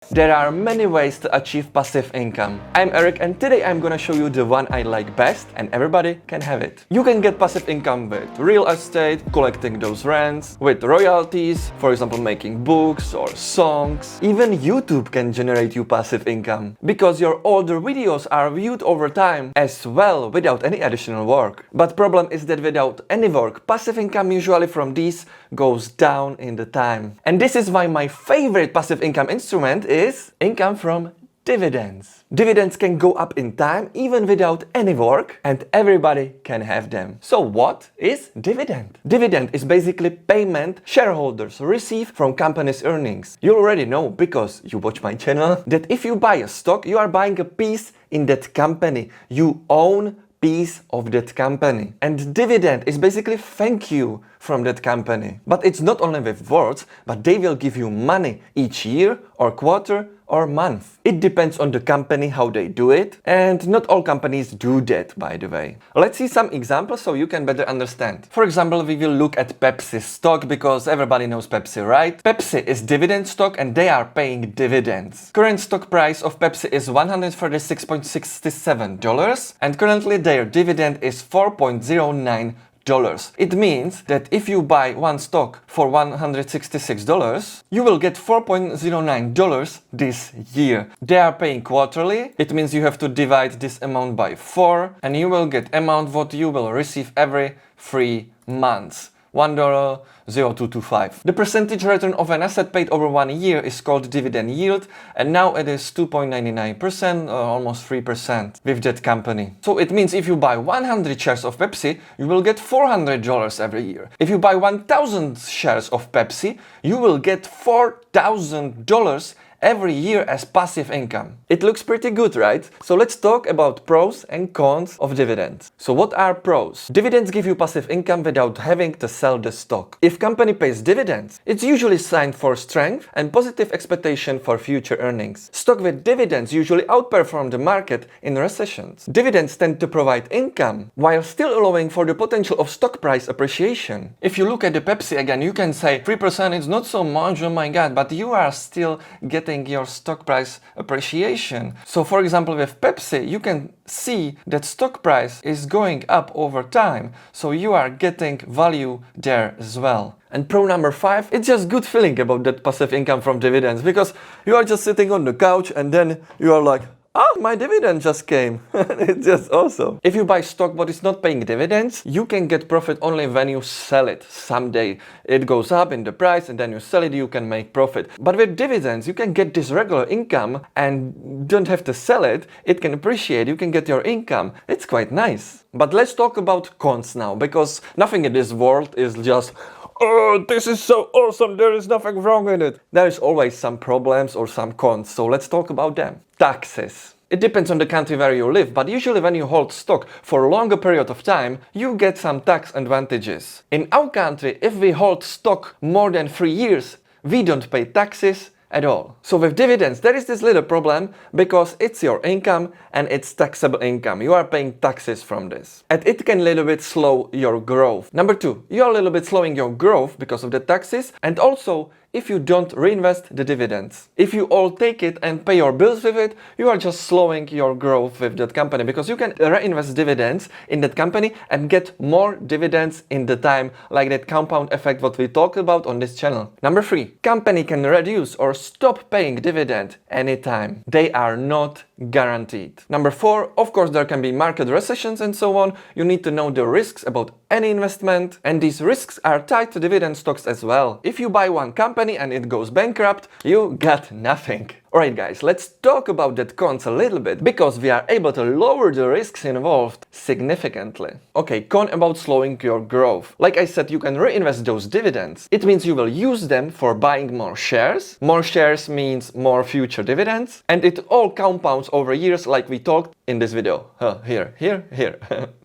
There are many ways to achieve passive income. I'm Erik and today I'm gonna show you the one I like best and everybody can have it. You can get passive income with real estate, collecting those rents, with royalties, for example making books or songs. Even YouTube can generate you passive income because your older videos are viewed over time as well without any additional work. But problem is that without any work, passive income usually from these goes down in the time. And this is why my favorite passive income instrument is income from dividends. Dividends can go up in time even without any work and everybody can have them. So what is dividend? Dividend is basically payment shareholders receive from company's earnings. You already know because you watch my channel that if you buy a stock, you are buying a piece in that company. You own piece of that company. And dividend is basically thank you from that company. But it's not only with words, but they will give you money each year or quarter or month. It depends on the company how they do it, and not all companies do that, by the way. Let's see some examples so you can better understand. For example, we will look at Pepsi stock because everybody knows Pepsi, right? Pepsi is dividend stock and they are paying dividends. Current stock price of Pepsi is $136.67 and currently their dividend is $4.09. It means that if you buy one stock for $166, you will get $4.09 this year. They are paying quarterly. It means you have to divide this amount by 4 and you will get amount what you will receive every 3 months. $1.0225. The percentage return of an asset paid over 1 year is called dividend yield and now it is 2.99% or almost 3% with that company. So it means if you buy 100 shares of Pepsi, you will get $400 every year. If you buy 1000 shares of Pepsi, you will get $4,000 every year as passive income. It looks pretty good, right? So let's talk about pros and cons of dividends. So what are pros? Dividends give you passive income without having to sell the stock. If company pays dividends, it's usually signed for strength and positive expectation for future earnings. Stock with dividends usually outperform the market in recessions. Dividends tend to provide income while still allowing for the potential of stock price appreciation. If you look at the Pepsi again, you can say 3% is not so much, oh my god, but you are still getting your stock price appreciation. So for example with Pepsi you can see that stock price is going up over time, so you are getting value there as well. And pro number 5, it's just good feeling about that passive income from dividends because you are just sitting on the couch and then you are like, oh, my dividend just came. It's just awesome. If you buy stock but it's not paying dividends, you can get profit only when you sell it. Someday it goes up in the price and then you sell it, you can make profit. But with dividends, you can get this regular income and don't have to sell it. It can appreciate, you can get your income. It's quite nice. But let's talk about cons now, because nothing in this world is just, oh, this is so awesome, there is nothing wrong in it. There is always some problems or some cons, so let's talk about them. Taxes. It depends on the country where you live, but usually when you hold stock for a longer period of time, you get some tax advantages. In our country, if we hold stock more than 3 years, we don't pay taxes at all. So with dividends, there is this little problem because it's your income and it's taxable income. You are paying taxes from this. And it can a little bit slow your growth. Number 2, you are a little bit slowing your growth because of the taxes and also if you don't reinvest the dividends. If you all take it and pay your bills with it, you are just slowing your growth with that company because you can reinvest dividends in that company and get more dividends in the time, like that compound effect what we talked about on this channel. Number 3, company can reduce or stop paying dividend anytime. They are not guaranteed. Number 4, of course there can be market recessions and so on. You need to know the risks about any investment and these risks are tied to dividend stocks as well. If you buy one company and it goes bankrupt, you got nothing. Alright guys, let's talk about that cons a little bit, because we are able to lower the risks involved significantly. Okay, con about slowing your growth. Like I said, you can reinvest those dividends. It means you will use them for buying more shares. More shares means more future dividends. And it all compounds over years like we talked in this video. Here.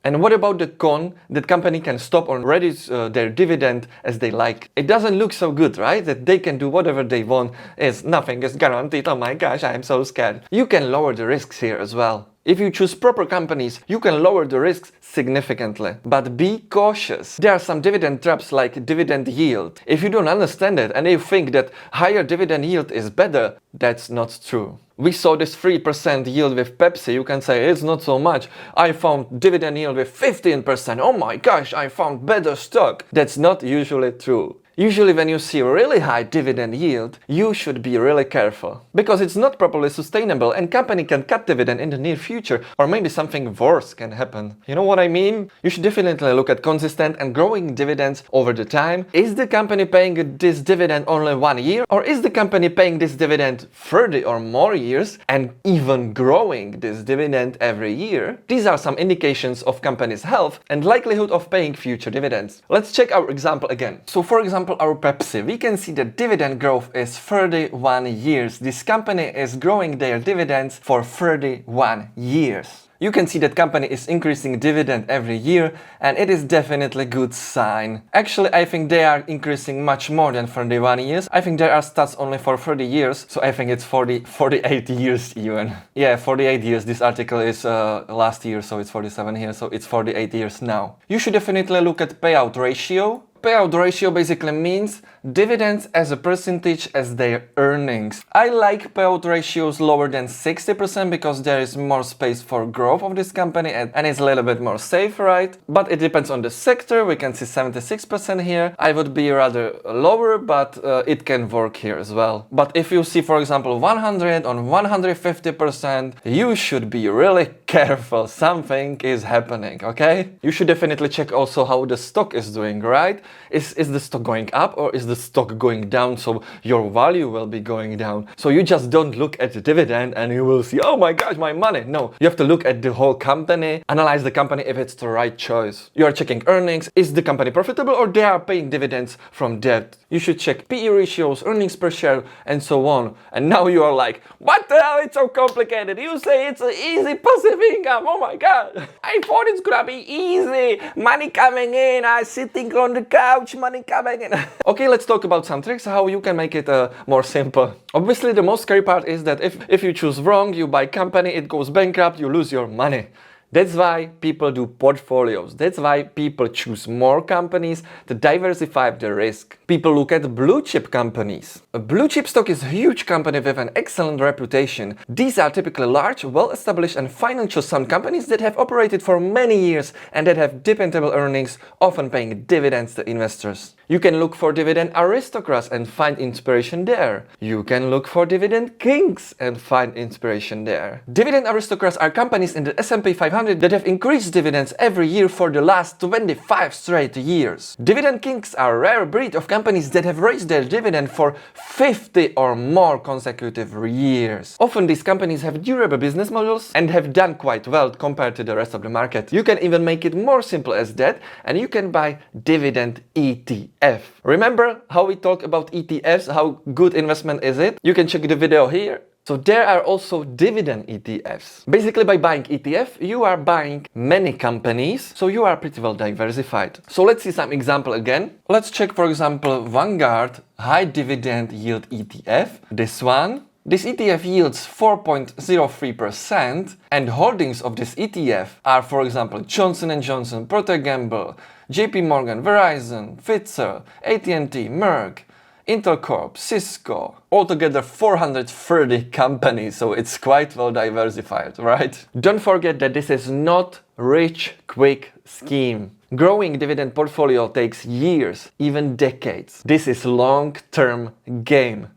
And what about the con that company can stop or reduce their dividend as they like? It doesn't look so good, right? That they can do whatever they want, is nothing is guaranteed. Oh my gosh, I'm so scared. You can lower the risks here as well. If you choose proper companies, you can lower the risks significantly. But be cautious. There are some dividend traps like dividend yield. If you don't understand it and you think that higher dividend yield is better, that's not true. We saw this 3% yield with Pepsi. You can say it's not so much. I found dividend yield with 15%. Oh my gosh, I found better stock. That's not usually true. Usually when you see really high dividend yield, you should be really careful. Because it's not properly sustainable and company can cut dividend in the near future, or maybe something worse can happen. You know what I mean? You should definitely look at consistent and growing dividends over the time. Is the company paying this dividend only 1 year? Or is the company paying this dividend 30 or more years and even growing this dividend every year? These are some indications of company's health and likelihood of paying future dividends. Let's check our example again. So for example, our Pepsi, we can see that dividend growth is 31 years. This company is growing their dividends for 31 years. You can see that company is increasing dividend every year, and it is definitely a good sign. Actually, I think they are increasing much more than 31 years. I think there are stats only for 30 years, so I think it's 48 years even. Yeah, 48 years. This article is last year, so it's 47 here, so it's 48 years now. You should definitely look at payout ratio. Payout ratio basically means dividends as a percentage as their earnings. I like payout ratios lower than 60% because there is more space for growth of this company and it's a little bit more safe, right? But it depends on the sector. We can see 76% here. I would be rather lower, but it can work here as well. But if you see, for example, 100 on 150%, you should be really careful. Something is happening, okay? You should definitely check also how the stock is doing, right? Is the stock going up or is the stock going down? So your value will be going down. So you just don't look at the dividend and you will see, oh my gosh, my money. No, you have to look at the whole company, analyze the company if it's the right choice. You are checking earnings. Is the company profitable or they are paying dividends from debt? You should check PE ratios, earnings per share, and so on. And now you are like, what the hell? It's so complicated. You say it's an easy passive income. Oh my God. I thought it's gonna be easy. Money coming in. I'm sitting on the couch, money coming in. Okay, let's talk about some tricks how you can make it more simple. Obviously, the most scary part is that if you choose wrong, you buy company, it goes bankrupt, you lose your money. That's why people do portfolios. That's why people choose more companies to diversify the risk. People look at blue chip companies. A blue chip stock is a huge company with an excellent reputation. These are typically large, well-established and financially sound companies that have operated for many years and that have dependable earnings, often paying dividends to investors. You can look for dividend aristocrats and find inspiration there. You can look for dividend kings and find inspiration there. Dividend aristocrats are companies in the S&P 500 that have increased dividends every year for the last 25 straight years. Dividend kings are a rare breed of companies that have raised their dividend for 50 or more consecutive years. Often these companies have durable business models and have done quite well compared to the rest of the market. You can even make it more simple as that and you can buy dividend ETF. Remember how we talk about ETFs, how good investment is it? You can check the video here. So there are also dividend ETFs. Basically by buying ETF, you are buying many companies, so you are pretty well diversified. So let's see some example again. Let's check for example Vanguard High Dividend Yield ETF. This one. This ETF yields 4.03% and holdings of this ETF are for example Johnson & Johnson, Procter & Gamble, JP Morgan, Verizon, Pfizer, AT&T, Merck, Intel Corp, Cisco, altogether 430 companies, so it's quite well diversified, right? Don't forget that this is not rich quick scheme. Growing dividend portfolio takes years, even decades. This is long-term game,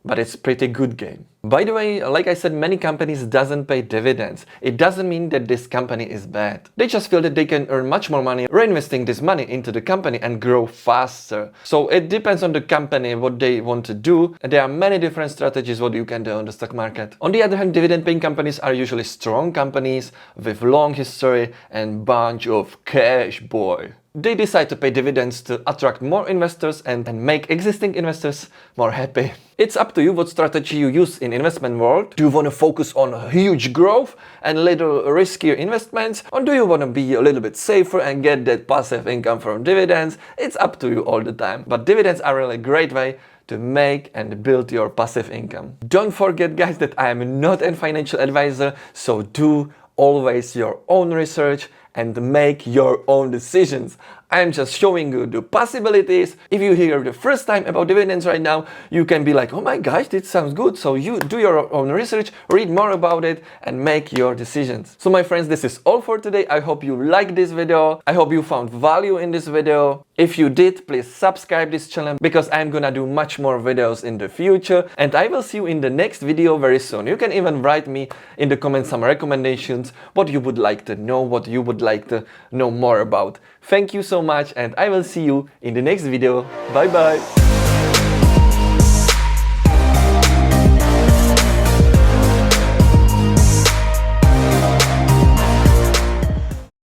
but it's pretty good game. By the way, like I said, many companies doesn't pay dividends. It doesn't mean that this company is bad. They just feel that they can earn much more money reinvesting this money into the company and grow faster. So it depends on the company what they want to do. And there are many different strategies what you can do on the stock market. On the other hand, dividend paying companies are usually strong companies with long history and bunch of cash, boy. They decide to pay dividends to attract more investors and make existing investors more happy. It's up to you what strategy you use in investment world. Do you want to focus on huge growth and little riskier investments? Or do you want to be a little bit safer and get that passive income from dividends? It's up to you all the time. But dividends are really a great way to make and build your passive income. Don't forget, guys, that I am not a financial advisor, so do always your own research and make your own decisions. I'm just showing you the possibilities. If you hear the first time about dividends right now, you can be like, oh my gosh, this sounds good. So you do your own research, read more about it, and make your decisions. So my friends, this is all for today. I hope you liked this video. I hope you found value in this video. If you did, please subscribe this channel because I'm gonna do much more videos in the future. And I will see you in the next video very soon. You can even write me in the comments some recommendations, what you would like to know, what you would like to know more about. Thank you so much, and I will see you in the next video. Bye bye.